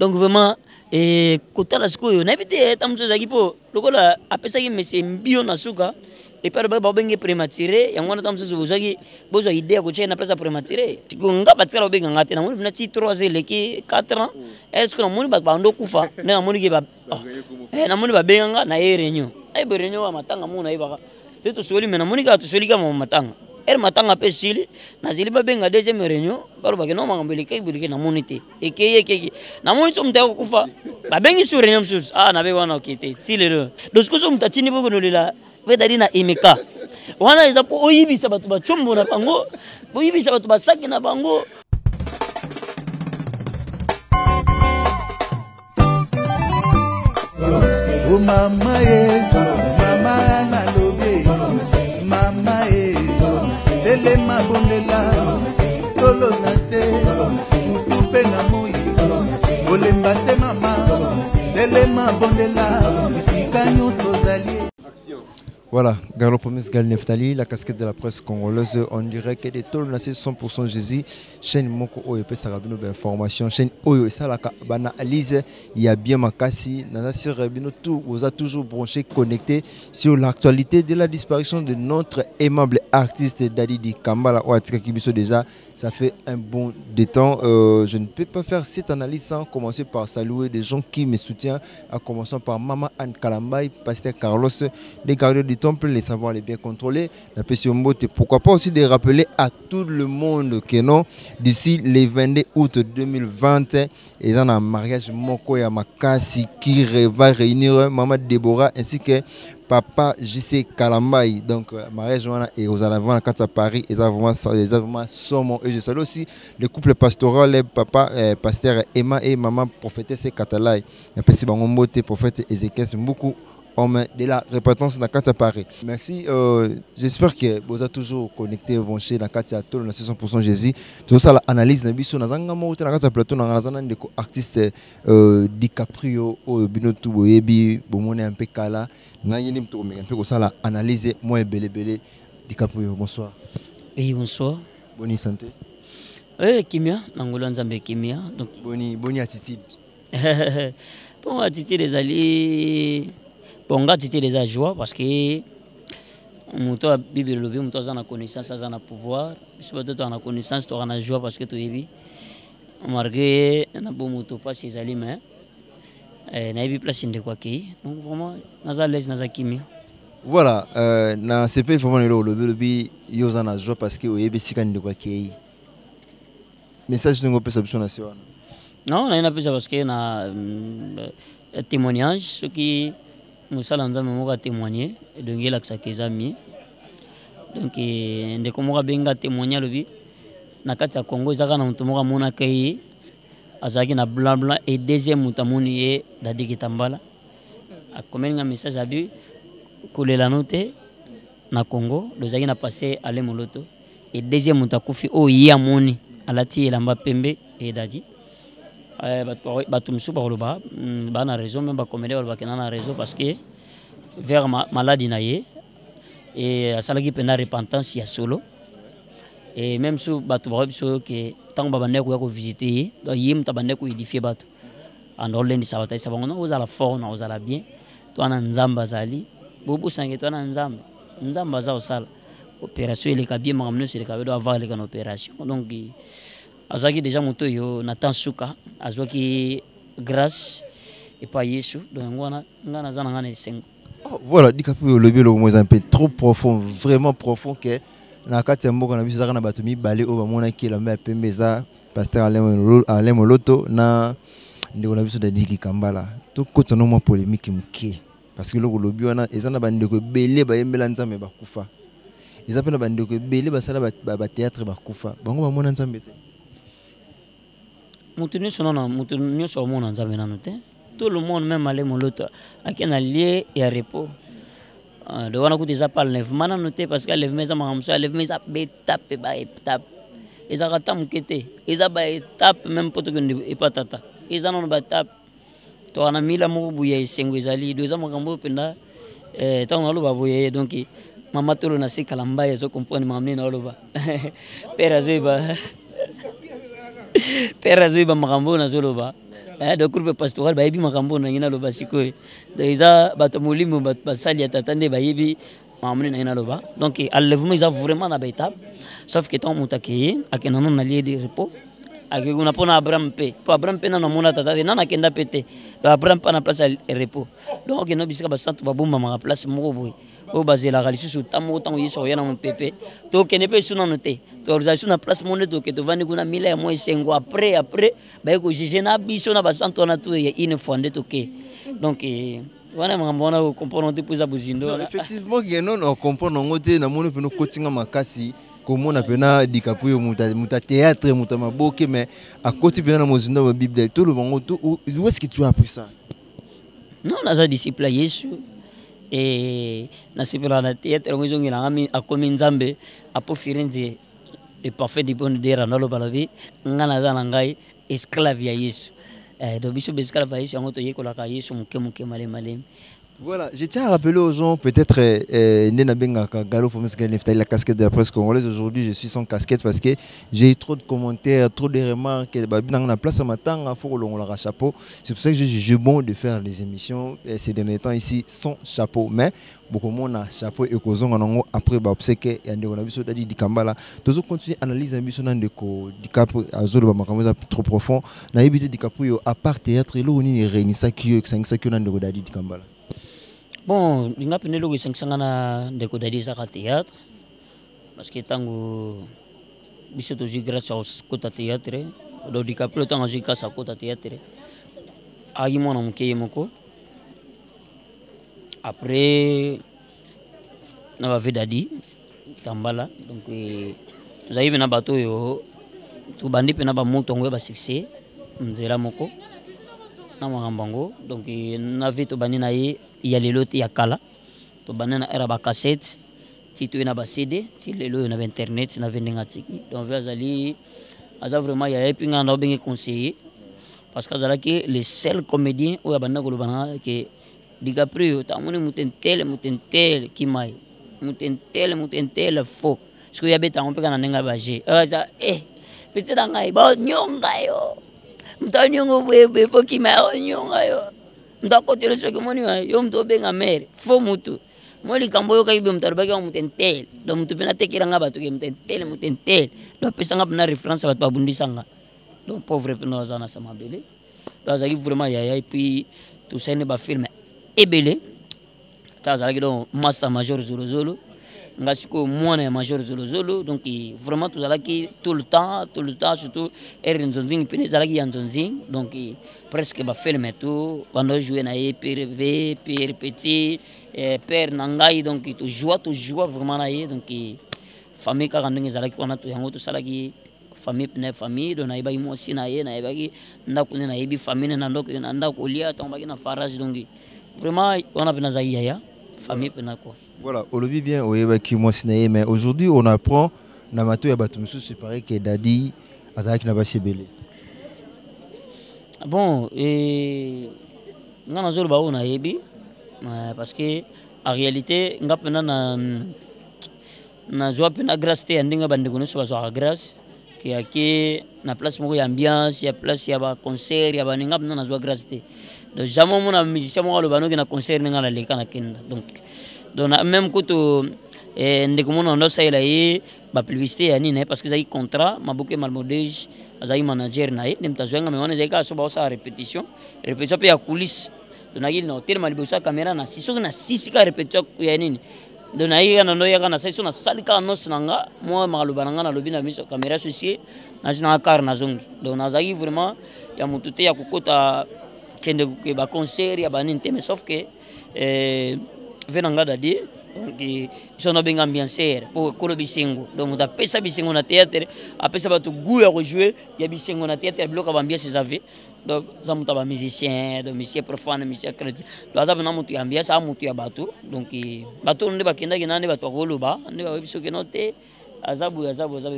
Donc vraiment et kota la sikoyo na bité tamso zaki po lokola apesa ki mese mbio na suka et par ba benge prématuré yango na tamso zaki bozo idée ko chena place prématuré tiko nga batsala obenga ngate na moni na ti 3 eleki 4 ans est-ce que na moni ba bando kufa na moni ke ba na moni ba benga na réunion ay be réunion wa matanga mona ibaka to soli mena moni ka to soli ka matanga matanga pe sili na zili ba benga deuxième réunion balo ba no mangambele ke bulike na monité et ke na moni so mtako kufa ba bengi sur réunion sus na be wana okite sili le donc ko so mtatini boko no lela ve dali na imeka wana eza po oyibisa batu ba chombo na bango oyibisa batu ba saki na bango. Oh mama mama na lobe mama dele mabondela tolo na se mutupe na moi olemba te mama dele mabondela isika nyonso zali. Voilà, Garlo Promis Gal Neftali, la casquette de la presse congolaise, on dirait qu'elle est tout le 100% Jésus. Chaîne Moko Oyo Sarabino d'information, chaîne Oyo et ça la analyse, il y a bien Makasi, Nanassi Rabino, tout vous a toujours branché, connecté sur l'actualité de la disparition de notre aimable artiste Daddy Kambala Ouatika Kibiso déjà. Ça fait un bon temps. Je ne peux pas faire cette analyse sans commencer par saluer des gens qui me soutiennent, en commençant par Maman Anne Kalambay, Pasteur Carlos, les gardiens du temple, les savoirs les bien contrôlés, la Pession Mbote. Pourquoi pas aussi de rappeler à tout le monde que non, d'ici le 22 août 2020, et dans un mariage Moko et Makasi qui va réunir Maman Déborah ainsi que Papa JC Kalambay, donc mariage et aux alavants à Paris, ils ont vraiment sommant. Et je salue aussi le couple pastoral, papa pasteur Emma et maman prophétesse Katalay. Merci Bangombote, prophète Ézéchiel, beaucoup homme de la répétence dans Katia Paris. Merci, j'espère que vous êtes toujours connectés, branchés dans Katia Tolo, dans 100% Jésus. Tout ça, l'analyse de Bissou, dans un plateau, dans un artiste DiCaprio, Binotu Boyebi, Bomone un peu Kala. Analyse moi belé DiCaprio. Bonsoir. Oui, bonsoir. Bonne santé. Oui, Kimia, Nangola Nzambe Kimia. Donc bonne attitude. Bon attitude des alliés. Bon attitude des joie parce que muto Bible lobi muto a connaissance, a pouvoir. Si tu as connaissance, tu as joie parce que tu es vie. Marqué na bon muto pas ces alliés mais na yebi place de quoi qui donc vraiment naza l'aise naza kimia. Voilà, na CP vraiment le lobby yoza na joie parce que yebi sikani de quoi qui message ngo pesa biso na siwana. Non, na ina pesa parce que na témoignage ce qui musala nzambe moko témoigner donc il a que ça kezami donc ndeko moko benga témoigner lobi na kati ya Congo ezaka na muto moko mona kai azaki na blanc blanc et deuxième mutamoni ye Daddy Kitambala a commis un message à lui kolela note na Congo dozaki na passé ale moloto et deuxième mutakufi o ya moni alati elamba pembe et Daddy batu msu ba loba ba na raison même ba comédie ba kana na raison parce que vers maladie na ye et asalaki pena repentance ya solo et même sous batu ba biso que tant ba bande ko visiter donc yim ta bande ko édifier batu en orlendi sabata ça bango on la forme on la bien to na nzamba zali bobu sange to na nzamba za osala opération ile kabie makamno sur le kabé doit avoir les opération donc azaki déjà moto yo Nathan Souka azwaki grâce et pas Yesu donc ngwana ngana zana ngana sengo. Voilà, DiCaprio le bio le un peu trop profond, vraiment profond que na kati ya mboka na biso zaka na bato mibale o bamona ki la mba pembeza pasteur Alain Moloto na ndeko na biso Daddy Kambala to kota no mo polémique mke parce que loko lobi wana ezana bandeko belé ba yembela nzambe bakufa ezapena bandeko belé basala ba théâtre bakufa bango bamona nzambe te mutuni sonona mutuni so mona nzambe nanu te tout le monde même Alain Moloto akena lié et repos de wana ku déjà pas l'enlèvement noté parce que l'enlèvement ça m'a enlèvement ça étape ba étape ils arrêtent mukete ils ba étape même poto que pas tata ils en ont ba étape to ana mila mo buya isengo ezali deux ans makambo penda tant on lo boye donc mama tolo na se kalamba ya zo comprendre mamne na lo ba père azoiba makambo na zo lo ba de groupe pastoral bayebi makambo na ngina loba sikoyo donc eza bato molimo basali atatande bayebi mamune na ngina loba donc enlèvement eza vraiment na étape sauf que tant mutakeye akena na lieu de repos akuna pona Abraham pe po Abraham pe na mona tata na nakenda pete Abraham pa na place ya repos donc no bisika ba centre ba bomba ma place moko boy o bazela gali susu tamo tango yeso yana mon pepe to kene pe suna note to organisation na place monde to ke to vandi kuna mila ya moi sengo après ba ko juger na biso na ba centre na to ya une fois to ke donc wana mangambona ko comprendre te poza buzindo effectivement que non on comprend ngote na mono pe no kotinga makasi comment on appelle DiCaprio muta théâtre muta maboke mais à côté pena na mozindo ba bible tout le monde où est-ce que tu as appris ça non naza disciple Yesu et na sipela na théâtre ngo zongi na ngami akomi nzambe apo firenze le parfait du bon de ranalo balabi ngana za na ngai esclave ya Yesu do biso esclave ya Yesu ngo to yekola ka Yesu muke male. Voilà, je tiens à rappeler aux gens, peut-être, Nena Bengaka, Gallo Promise Gal Neftali, la casquette de la presse congolaise. Aujourd'hui, je suis sans casquette parce que j'ai eu trop de commentaires, trop de remarques. On a place à ma tang, il faut qu'on la chapeau. C'est pour ça que je juge bon de faire les émissions ces derniers temps ici sans chapeau. Mais beaucoup de monde a chapeau et qu'on après, c'est que on a vu ça dit Dikambala. Toujours continuer à analyser l'émission de Dikaprio, à Zolo, trop profond. On a évité Dikaprio à part théâtre, et là, on est réuni ça qui est 5 secondes de Dikambala. Bon, il n'y a pas de kodadi za théâtre parce que tango biso to grâce au côté théâtre do DiCaprio tango grâce au côté théâtre ayi mona mukeye moko après na va vedadi Kambala donc zayibe na bato yo to bandi pe na ba motongo ba succès nzela moko na makambango donc na vito bani na ye ya lelo ti yakala to banana era ba cassette ti to na ba CD ti lelo na internet na vendinga tiki donc azali aza vraiment ya epinga na bengi conseiller parce que azala que le seul comédien ou abanda ko lobana que DiCaprio ta moni mutentele ki mai mutentele fo parce que ya beta on pe kana nenga ba je aza petit ngai ba nyonga yo mtanyongo bwe fo ki mai nyonga yo ndako tele soki moni yo mto benga mere fo mutu moli kambo yo kaibe mtarubaki wa mutentele do mtu pena tekiranga batu ke mutentele do pesanga pena reference batu babundisanga donc pauvre pena wazana samabele do azali vraiment yaya et puis tout ça ne ba film ebele ta azali do master major zolo ngasiko mwana ya major zolo donc vraiment tout azali tout le temps surtout erinzonzing pene azali ya nzonzing donc presque ba film tout bando jouer na PRV père petit père nangai donc tu joue vraiment na ye donc famille ka ndenge azali kona to yango to salaki famille do na iba imo sina ye na ibaki ndako na ibi famille na ndako lia to baki na farage donc vraiment on a besoin ya famille pena quoi. Voilà, on le vit bien au Yébaki Mosinaye, mais aujourd'hui on apprend Namato Yabatumsu, c'est pareil que Dadi Azaki Nabasi Belé. Bon, on a zolo bao na yebi parce que en réalité nga pena na joie pena grâce te ndinga bande kono so ba grâce qui a que na place moko ya ambiance ya place ya ba concert ya ba ninga pena na joie grâce te donc jamais mon musicien mo lo bano ke na concert ninga la leka na kenda donc même kuto ndeko mona ndo sa ila ye ba publicité ya nini parce que za contrat mabuke malmodege azai manager na ye nemtazoenga meone zaika so ba sa répétition pe ya coulisse donc na no tel malibosa caméra na siso na sisika répétition ya nini donc na ye na no ya kana siso na salika no sinanga mo maluba nanga na lobi na miso caméra souci na zina car na zongi donc na zaki vraiment ya mutute ya kokota kende ke ba concert ya ba nini mais sauf que venanga dadi donc ils ont bien ambiancé pour kolo bisengo donc da pesa bisengo na théâtre apesa batu goût ya jouer ya bisengo na théâtre bloka ambiance ça fait donc ça muta ba musicien de musicien profane musicien chrétien donc ça na mutu ambiance a mutu ya batu donc batu nde bakenda kinande batu koloba nde ba biso kenote azabu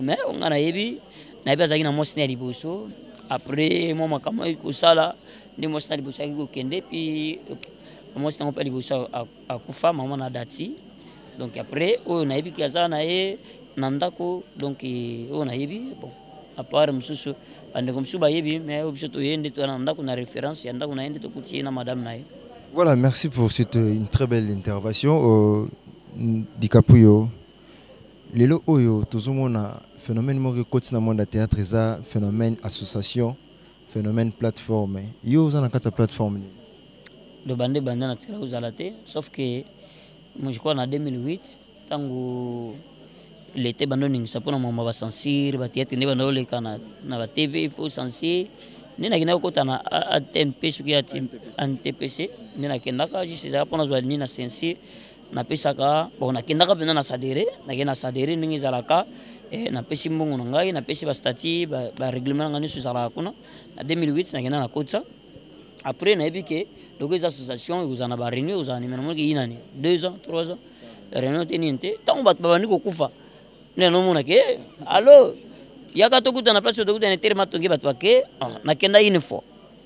mais on a yebi na biasa kina mosina liboso après moi makama kusala ndi mosina liboso ko kende puis moi c'est un peu liboso à kufa maman na dati donc après on a yebi kaza na e nandako donc on a yebi bon à part mususu bande comme suba yebi mais objet to yende to na ndako na référence ya ndako na yende to kuti na madame na ye. Voilà, merci pour cette une très belle intervention. Dikapuyo, lelo oyo tozomona phénomène moko côté na monde théâtre ça phénomène association, phénomène plateforme. Yo za na kata plateforme ni. Le bande na tira uzalate sauf que moi je crois en 2008 tango l'été bando ningisa pona mama ba censure ba théâtre ne bando le kana na ba TV il faut censurer ni na kina kota na ATMP suki ati NTPC ni na kenda ka juste za pona zwa ni na censure na pesa ka bon na kenda ka pena na sadere na kena sadere ningi zalaka na pesi mbongo na ngai na pesi ba statut ba règlement ngani su zala kuna na 2008 na kena na kota après na ebike donc les associations vous en avez réuni vous en avez même qui inani 2 ans 3 ans réunion teninte tant bat babani ko kufa ne no mona ke allo yaka to kuta na place to kuta na terma to ngi batwa ke na kenda info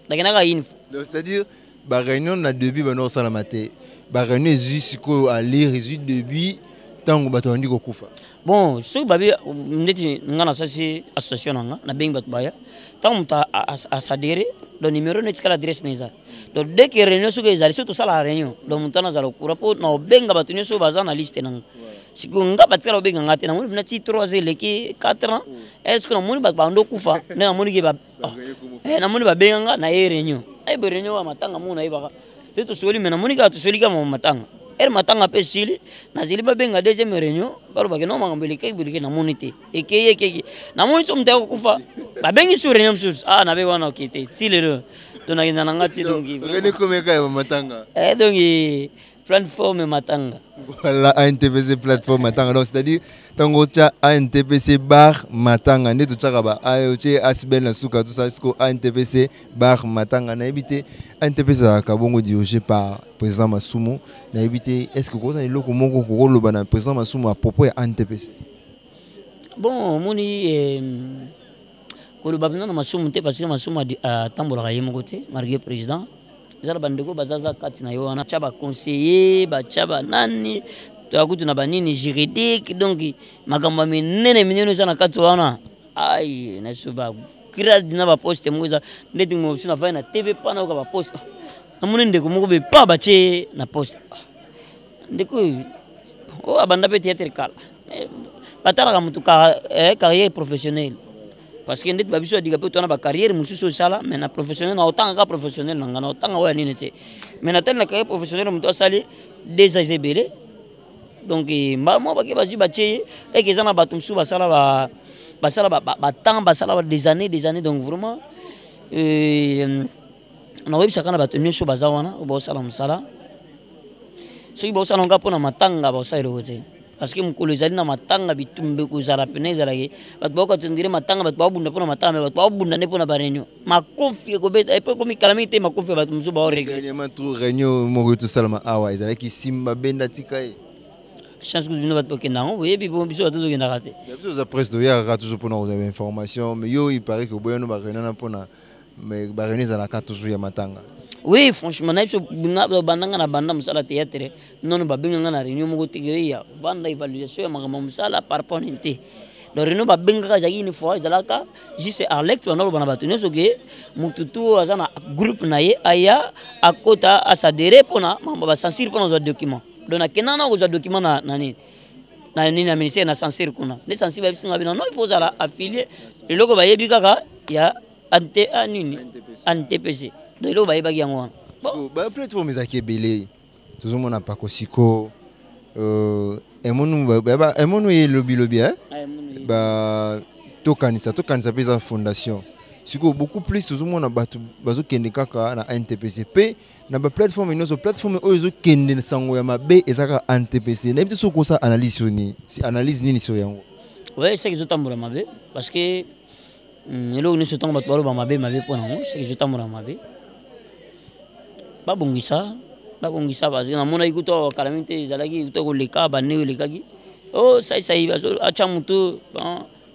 na kenda ka info donc c'est-à-dire ba réunion na début ba no sala maté ba réunion jusqu'au à lire résultat début tant batwa ndi ko kufa bon so babi ndeti ngana sasi association nga na beng bat baya tant muta a sadere le numéro n'est qu'à l'adresse neza donc dès que réunion sur les surtout ça la réunion donc mutana za lokura po na benga batunyo so baza na liste nanga sikunga batsala benga ngate na muni na ti 3 leki 4 ans est-ce que na muni bando kufa na muni ke ba na muni ba benga na réunion ay be réunion wa matanga muna ibaka teto soli mena muni ka to soli ka matanga matanga pe sili na zili ba benga deuxième réunion baro ba ke no mangambele ke bilike na muni te eke na muni so mtako kufa ba bengi sur réunion sus na be wana okite tilero donc na ngati donc ngene komeka ya matanga donc plateforme matanga voilà ANTPC plateforme matanga donc c'est-à-dire tango cha ANTPC bar matanga ne to chaka ba ayoche asbel na suka tout ça sko ANTPC bar matanga na ebité ANTPC ka bongo dirigé par président Masumu na ebité est-ce que koza iloko moko ko loba na président Masumu à propos ya ANTPC bon moni ko loba na Masumu te parce que Masumu a tambola ye moko te margué président zala bandeko bazaza kati na yo wana chaba conseiller ba chaba nani to akutu na banini juridique donc makambo minene minene sana kati wana ai na suba kira dina ba poste mwiza ndeti mo sina fa na TV pana ko ba poste amune ndeko moko be pa ba che na poste ndeko o abanda pe théâtre kala batala ka mutu ka carrière professionnelle parce que ndeti babiso diga pe to na ba carrière mususu sala mais na professionnel na autant ka professionnel na autant wa nini te mais na tel na carrière professionnelle mutu sali déjà zebele donc mo ba ke bazi ba che et que zana batum su basala ba temps basala des années donc vraiment na web sakana batum su bazawana bo sala musala so bo sala ngapo na matanga ba sairo te parce que mukolo ezali na matanga bitumbe kozala pene ezalaki bato bakotindire matanga bato babunda mpona matanga bato babunda nde mpona baréunion makofi ekobeta epo ekomi kalami te makofi ya bato mosusu dernièrement trop réunion moko tosalama awa ezalaki simba benda tika ye chance kuzu bino bato bakenda yango boyebi biso bato tozokendaka te biso oza presse toyakaka toujours mpona kozala information mais yo il paraît que boyano baréunion na mpona mais baréunion ezalaka toujours ya matanga. Oui, franchement, na biso bandanga na banda musala théâtre non ba benganga na réunion moko tegeya banda évaluation ya makambo musala par rapport nte donc réunion ba benganga jaki une fois ezalaka juste Alex bana bana bato neso ke mututu azana groupe na ye aya akota asadere pona mamba ba censure pona zo document donc na kenana ko zo document na nani na ministère na censure kuna les censure ba bisinga bina non il faut ala affilier le logo ba yebi kaka ya ante anini NTPC donc il va y avoir bon ba plateforme ezaki ebele tozomona pakosiko emonu ye lobi hein ba tokanisa pe za fondation siko beaucoup plus tozomona bato bazokende kaka na NTPC pe na ba plateforme inoso plateforme oyo ezokende na sango ya mabe ezaka NTPC na biso ko sa analyse ni si analyse nini sur yango ouais c'est que zotambola mabe parce que elo ni sotango bato balo ba mabe pona ngo c'est que zotambola mabe babongisa parce que na mona ikuto kalamite ezalaki utoko leka bane lekaki sai bazo acha mutu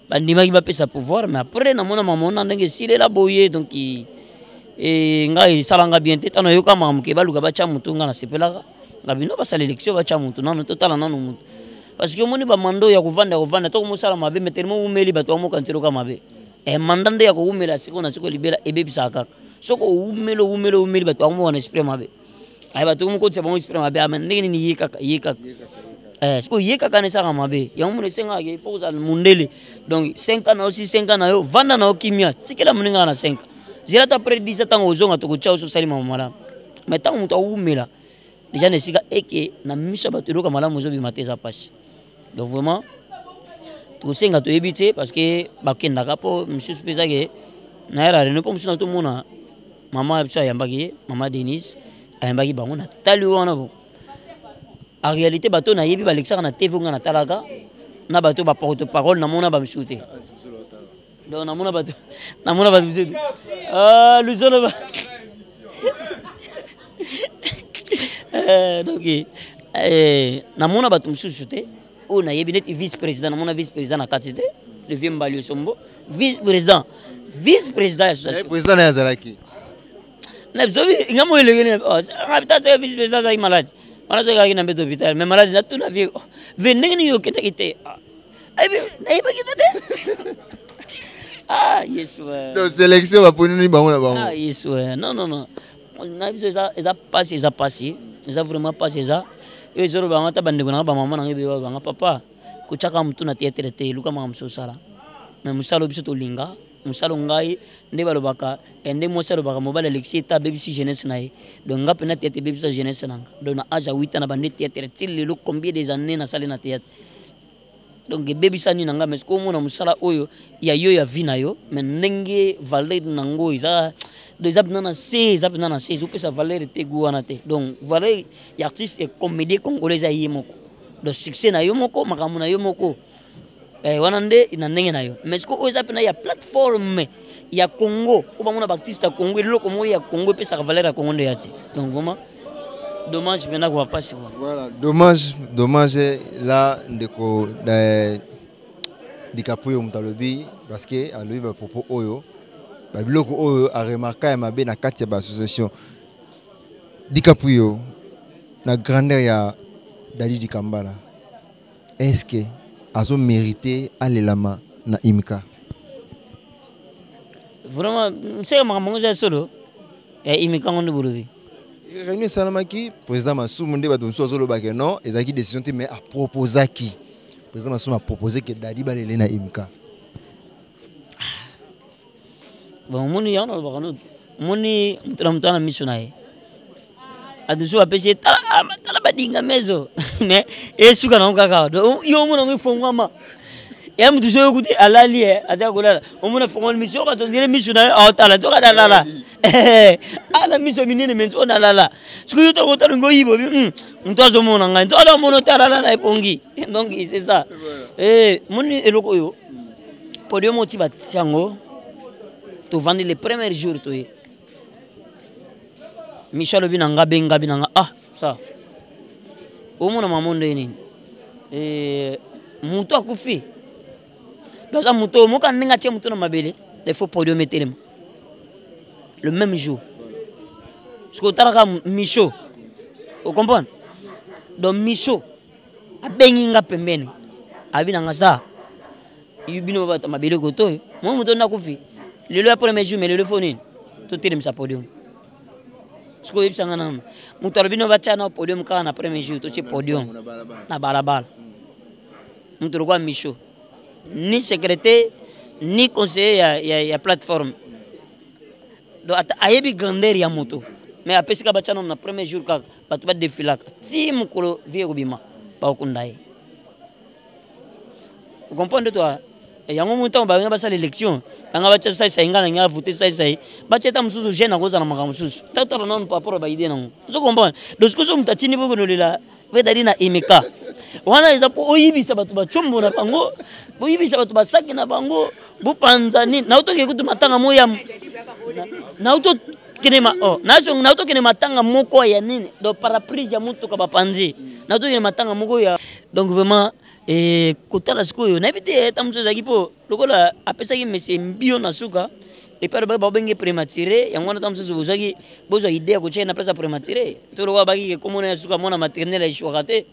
bandimaki bapesa pouvoir mais après na mona mamona ndenge silela boye donc ngai salanga bien te tano yoka mamuke baluka bacha mutu nga na sepelaka ngabino basala élection bacha mutu nano totala nano mutu parce que moni ba mando ya kuvanda to musala mabe mais tellement umeli bato mo kantiro ka mabe e mandande ya ko umela siko na siko libela ebebisa kaka soko umelo bato amu wana esprit mabe ay bato mu ko tsa bon esprit mabe amandenge ni yekaka siko yekaka ne saka mabe ya mu ne senga ke faut ça mundele donc 5 ans aussi 5 ans na yo vanda na okimia tikela muninga na 5 zira ta prédisa tango ozonga to ko tsa so salima mala mais tango muto umela déjà ne sika eke na misha bato roka mala mozo bi mateza passe donc vraiment tout senga to ebité parce que bakenda kapo monsieur pesa ke na era ne po monsieur to mona mama biso yambaki mama Denise ayambaki bango na tali wana bo en réalité bato na yebi balexaka na TV nga na talaka na bato ba porte parole na mona ba mshute donc na mona bato mshute luzolo ba donc na mona bato mshute o na yebi net vice président na mona vice président na katite le vieux Mbalio Sombo vice président association président na yazalaki na bisobi ngamo elegene habita se vice président za malade on a ce na beto hôpital mais malade na tout la vie venez ni yo kete kete ay ba kete yes ouais donc sélection va pour nous bango na bango yes ouais non na biso eza passé eza vraiment passé ça et zoro ba mata bande na ba mama na ngebe ba nga papa ko chaka mtu na théâtre te luka ma mso sala mais musalo biso to linga musalo ngai nde balobaka ende musalo baka mobile Alexis ta BBC jeunesse nae donc ngape na théâtre BBC jeunesse nanga donc na âge 8 ans na bande théâtre til le combien des années na salle na théâtre donc BBC ni nanga mais ko mona musala oyo ya yo ya vina yo mais ndenge valeur nango isa deux abnana 16 ou peut sa valeur te guana te donc valeur ya artiste et comédie congolaise ayi moko donc succès na yo moko makamu na yo moko wanande ina ndenge na yo mais ko oza pena ya plateforme ya Congo ko bamona artiste ya Congo loko mo ya Congo pe sa valeur ya Congo ndeyati donc vraiment dommage pena ko passer voilà dommage là ndeko dikapuyo mutalobi parce que alobi ba propos oyo ba biloko oyo a remarqué ya mabe na kati ya ba association dikapuyo na grandeur ya Dadi Dikambala est-ce que azo mérité alelama na imika vraiment c'est mamango za solo ya imika ngondo bulubi réunion salamaki président Masumu nde bato nso zolo bake non ezaki décision te mais a proposaki président Masumu a proposé que Dadi balele na imika bon moni yana bakano moni mtana missionaire adusu apesi tala badinga mezo mais esuka na kaka yo mona ngifongwama ya mtu so yokuti alali aza kolala omona fongwa mission ka tondire missionaire atala toka dalala ala mission minene mento dalala siku yo to kotalo ngoyibo mtu azomona ngai to ala mono talala na epongi donc c'est ça moni eloko yo podium moti batiango to vendre les premiers jours to Michel Binanga Benga ça au moins maman de ni muto akufi dans un muto mo kan ninga tie muto na mabele il faut podium mettre le même jour ce que taraka Micho vous comprenez donc Micho a benga pembeni abinanga ça yubino bata mabele goto mo muto na kufi le premier jour mais le phone tout tire sa podium ce que vous savez, nous avons un podium quand on premier jour, tout ce podium, na balabala. Nous avons Micho, ni secrétaire, ni conseiller, il y a plateforme. Donc, il y a une grandeur ya moto. Mais après ce que nous avons premier jour, quand on a défilé, si nous avons vu Rubima, pas au Kundaï. Vous comprenez toi? Et yango muto ba ngaba sa l'élection nga ba tsa sa ngana nga voter sa ba tsa mususu jeune ngoza na maka mususu tata non pa rapport ba idée nango zo comprendre donc ce que so mutatini boko no lela be dali na imeka wana eza po oyibisa batu ba chombo na bango oyibisa batu ba saki na bango bu panzani na utoke kutu matanga moya na uto kinema na so na uto kinema matanga moko ya nini do paraprise ya mutu ka ba panzi na uto kinema matanga moko ya donc vraiment kotala sikoyo na bite tamso zaki po lokola apesa ki mese mbio na suka et puis ba benge prématuré yango na tamso bozaki bozo idée ko chena place prématuré to lo ba ki comme on a suka mona maternelle ishwakate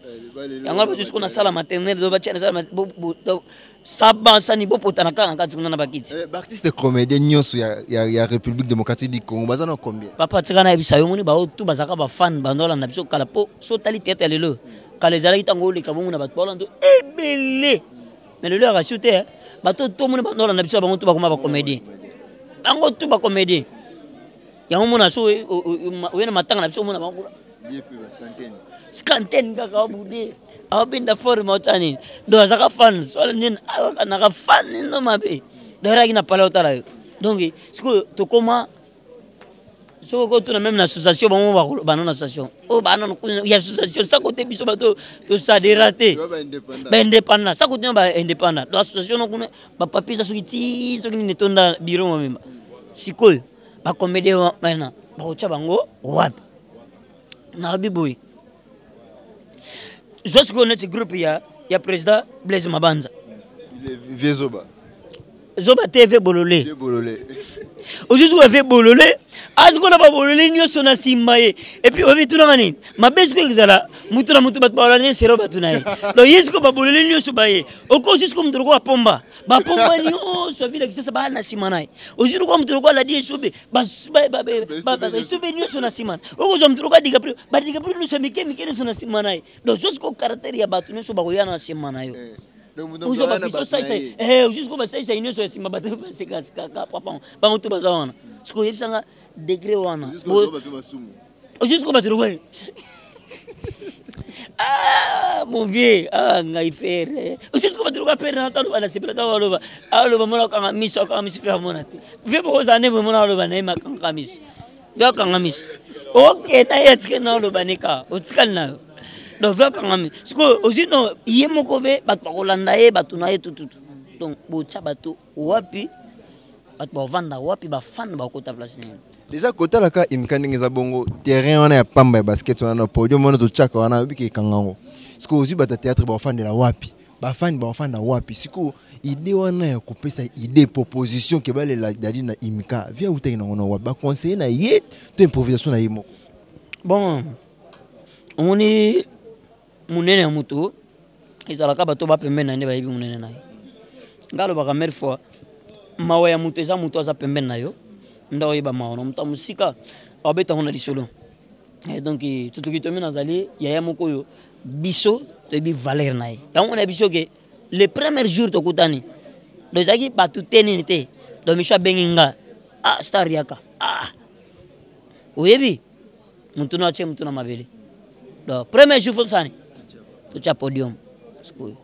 yango ba jusqu'on a sala maternelle do ba chena sala saba sani bo potana kana kati kuna na bakiti artiste comédien nyonso ya République démocratique du Congo bazana combien papa tikana bisa yo moni ba otu bazaka ba fan bandola na biso kala po so tali tete lelo kala ezalaki tango le kabongo na bato balando ebele mais le leur a chuté bato to moni bandola na biso ba motu ba koma ba comédien bango tu ba comédien yango mona so wena matanga na biso mona bango yepe ba skanten kaka bude abinda forma utani do azaka fans wala nini na fan no mabe dara kina pala utala donc siko to koma so ko to na même l'association bango ba non association o ba non ya association ça côté biso bato to ça dératé ba indépendant ça côté ba indépendant do association no kuna ba papier ça sukiti to kini tonda bureau memba siko ba comédie maintenant ba ko bango wapi na biboy je suis connais groupe ya président Blaise Mabanza vieux Zoba TV bololé aujourd'hui on fait bololé aziko na ba bololé nyoso na simaye et puis obi tuna ngani mabesi ko exala mutu na mutu bat bololé sero batunaye do yesiko ba bololé nyoso baye oko jusqu'o mutu ko pomba ba pomba nyoso vile kisasa ba na simanaye aujourd'hui ko mutu ko la die sobe ba sobe nyoso na simana oko zo mutu ko diga pri no semike mikene so na simanaye do jusqu'o caractère ya batu nyoso ba ko yana simanayo uzo ba biso sai jusqu'o ba sai nyoso simba batu ba seka papa ba mutu ba zawana siko yebisanga degré wana jusqu'o ba turuwe mon vieux ngai pere jusqu'o ba turuwa pere na talo bana sipela talo ba alo ba mona kanga miso fe mona te vieux bo za ne bo mona alo ba na ma kanga miso vieux kanga miso okay na yetske na alo ba nika otsikal na do vieux kanga miso siko aussi no yemoko ve bat ba kolanda e batuna e tututu donc bo cha bato wapi bat ba vanda wapi ba fan ba ko ta place ni déjà côté la ka imkandinga za bongo terrain wana ya pamba ya basket wana podium wana to chaka wana biki kangango siko aussi bata théâtre ba fan de la wapi ba fan da wapi siko idée wana ya kopesa idée proposition ke bale la dadi na imka via uta ina wana wapi ba conseiller na ye to improvisation na yemo bon on est munene mutu izalaka bato ba pembena ne ba yibi munene na ngalo ba première fois mawa ya mutu eza mutu aza pembena na yo ndawo yeba maona muta musika abeta ngona lisolo et donc tout qui tombe nazali yaya moko yo biso to bi valeur na ye yango na biso ke le premier jour to kutani do zaki batu tenini te do misha benginga star yaka oyebi mutu na che mutu na mabele do premier jour fonsani to cha podium sko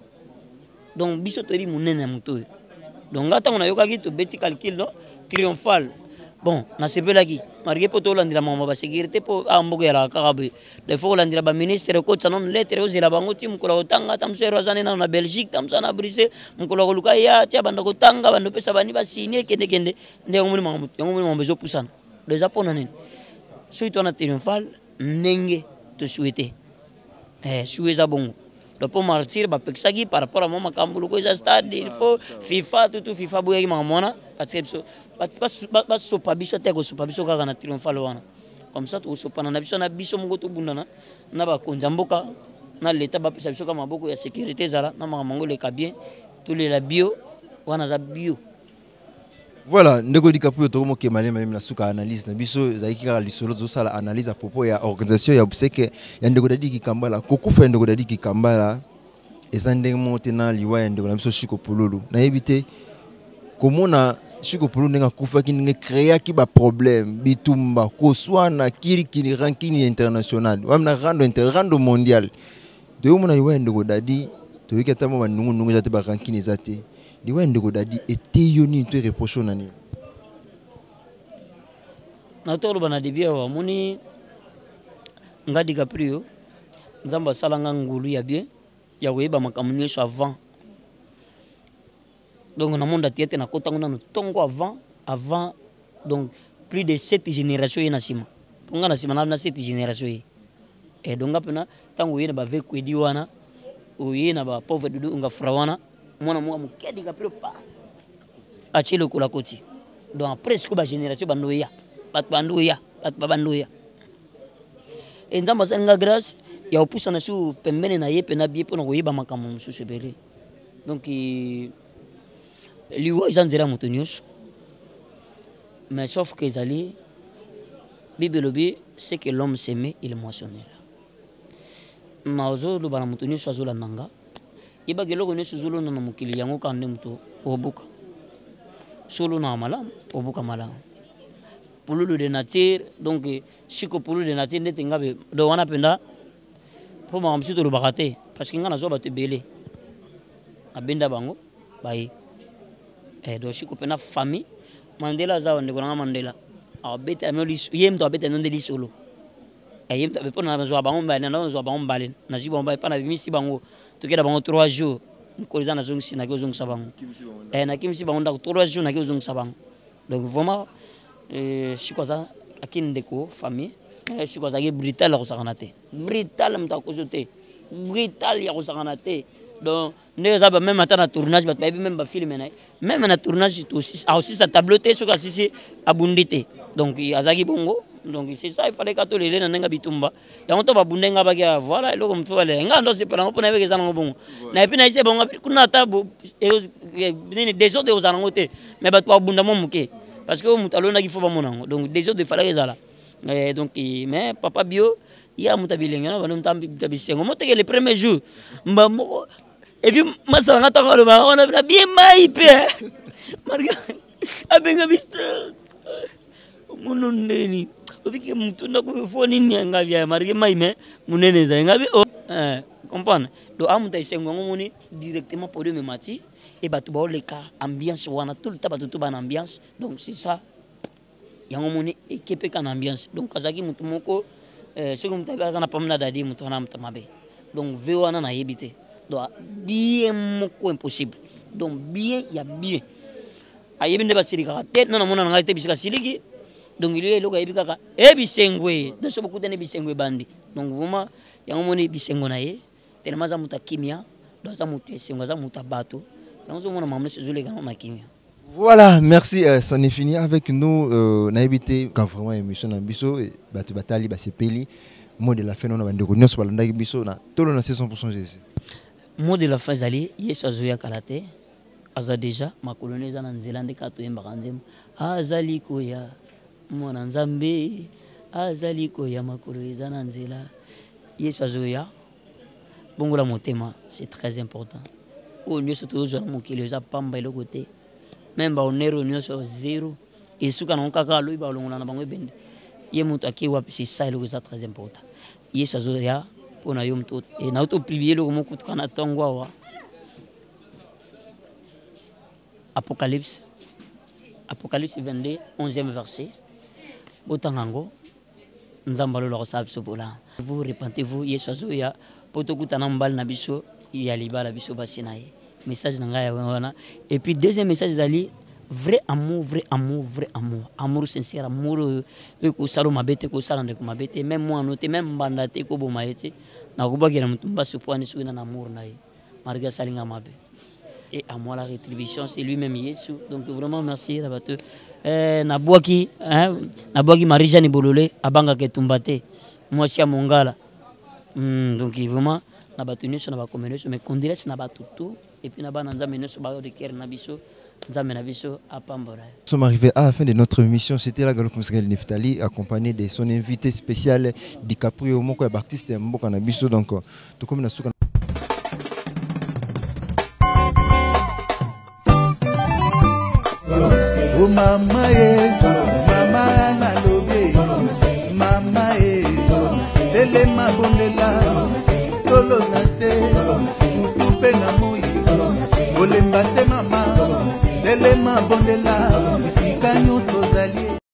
donc biso to bi munene mutu donc ngata ngona yoka ki to beti calcul no triomphal bon na sepelaki marqué poto landira mama ba sécurité po ambogo ya la karabe le faut landira ba ministre ko tsanon lettre o zela bango ti mukula otanga tamsero azane na Belgique tamsana Bruxelles mukula ko luka ya tia banda ko tanga bando pesa bani ba signer kende nde ngomuni mambo bezo pusana déjà pona nini so itona triomphal nenge te souhaiter souhaiter bongo le pour martyr ba pexaki par rapport à mama kambulu ko za stade il faut FIFA tout FIFA boya ki mamona parce que pas sopa biso te ko sopa biso kaka na triomphal wana comme ça to sopa na biso moko to bundana na ba konza mboka na l'état ba pesa biso kama maboko ya sécurité zala na mango le kabien tous les la bio wana za bio voilà ndeko dikapuyo to mo ke malema na suka analyse na biso zaiki kala lisolo zo sala analyse à propos ya organisation ya buseke ya ndeko dadi ki kambala kokufa ndeko dadi ki kambala ezandenge motena liwa ya ndeko na biso shiko pololo na ebite komona shiko pololo ndenga kufa ki ndenga créer ki ba problème bitumba ko swana kiri ranking international wamna rando mondial de mona liwa ya ndeko dadi to yikata mo nungu zate ba ranking zate liwa ndeko dadi eteyoni to reproche nani na tolo bana dibia wa muni ngadi kaprio nzamba salanga ngulu ya bien ya weba makamunyesho avant donc na monde tiete na kota ngona tongo avant donc plus de 7 générations ina sima ponga na sima na 7 générations et donc apena tango yena ba veku edi wana o yena ba pauvre dudu nga frawana mwana mwa mukedi kapiro pa achile kula koti donc presque ba génération bandoya bandoya bandoya et nzamba sanga grâce ya opusa na su pembene na yepe na biepo na koyeba makambo mususu ebele donc liwa izanzela moto nyonso mais sauf que ezali Bible lobi c'est que l'homme s'aimait il moissonnera nazo lo bana moto nyonso azola nanga yeba geloko nyonso zolo na mokili yango kande moto obuka solo na malamu obuka malamu pululu de nature donc siko pululu de nature ndete ngabe do wana penda po ma msito lo bakate parce que ngana zo ba te belé abenda bango bayi do siko pena famille Mandela za wande kona Mandela abete ameli yem to abete ndeli solo yem to be pona zo bango mbale na zo bango mbale na zibo mbale pana bimisi bango tokeda bango 3 jours nkoleza na zongi na kozongi sabango na kimisi bango ndako 3 jours na kozongi sabango donc vraiment shikoza akindeko famille shikoza ke brutal ya kosakana te brutal mta kozote brutal ya kosakana te donc ne za ba même ata na tournage ba même ba film na même na tournage aussi sa tableau te soka sisi abundite donc azaki bongo donc c'est ça il fallait que to lele na nga bitumba yango to ba bundenga ba kia voilà eloko mtu wale nga ndo se pela ngopona beke zana bongo na epi na ise bongo kuna tabo nini des autres aux anangote mais ba to bunda momuke parce que mutu alona ki fo ba monango donc des autres il fallait ezala donc mais papa bio ya mutabilenga na bano mtambi tabisengo moteke le premier jour mba moko et puis masala ngata ngalo ba ona bien mai pe marga abenga bista munoneni obike mutu ndako foni nyanga bya marga mai me munene za ngabi comprendre do amuta isengo ngomoni directement pour me mati et batu ba oleka ambiance wana tout le temps batu ba ambiance donc c'est ça yango moni équipe kan ambiance donc kazaki mutu moko c'est comme tabi kana pamna dadi mutu na mtamabe donc ve wana na yebite donc bien moko impossible donc bien ya bien ayebi nde basirika tête na mona ngate bisika siliki donc il est loka yebi kaka ebisengwe de so beaucoup tene bisengwe bandi donc vraiment yango moni bisengo na ye tellement za muta kimia do za mutu esengo za muta bato yango zo mona mamle sezule kana na kimia. Voilà, merci. Ça n'est fini avec nous. On a évité quand vraiment émission na biso batu batali ba sepeli mot de la fin on a bandeko nyonso balanda biso na tolo na 100% Jésus. Mot de la fin zali Yesu azoya kalate aza déjà ma colonise na nzelande kato yemba kanzem azali koya mona nzambe azali koya ma colonise na nzela Yesu azoya bongola motema c'est très important. O nyonso tozo na mokili za pamba ile côté même ba onero nyonso zéro et suka na kaka loyi ba longola na bango bende ye mutu akiwa c'est ça ile c'est très important. Yesu azoya pona yo mtu et na auto publier le mot kutukana tongwa wa Apocalypse 22 11e verset botangango nzambalo lo sa bisobola vous repentez-vous Yesu azoya poto kutana mbal na biso ya libala biso basinaye message na ngaya wana et puis deuxième message dali vrai amour amour sincère amour ko salo mabete ko sala ndeko mabete même moi noté même bandate ko bo maete na ko bakira mutumba supwani suina na amour nae marga salinga mabe et à moi la rétribution c'est lui-même Yesu donc vraiment merci la bateau na boaki Marie Jeanne Bololé abanga ke tumbate moi sia mongala donc vraiment na batuni sur na ba communauté mais condire na batutu et puis na ba nza meno so ba de ker na biso nza mena biso apambora. Nous sommes arrivés à la fin de notre émission. C'était la Galop Musical Neftali accompagné de son invité spécial DiCaprio moko ya artiste mboka na biso donc tout comme na suka oh mama ye mama na lobe mama ye dele mabondela tolo na se mutupe na moi olemba te mama dele mabondela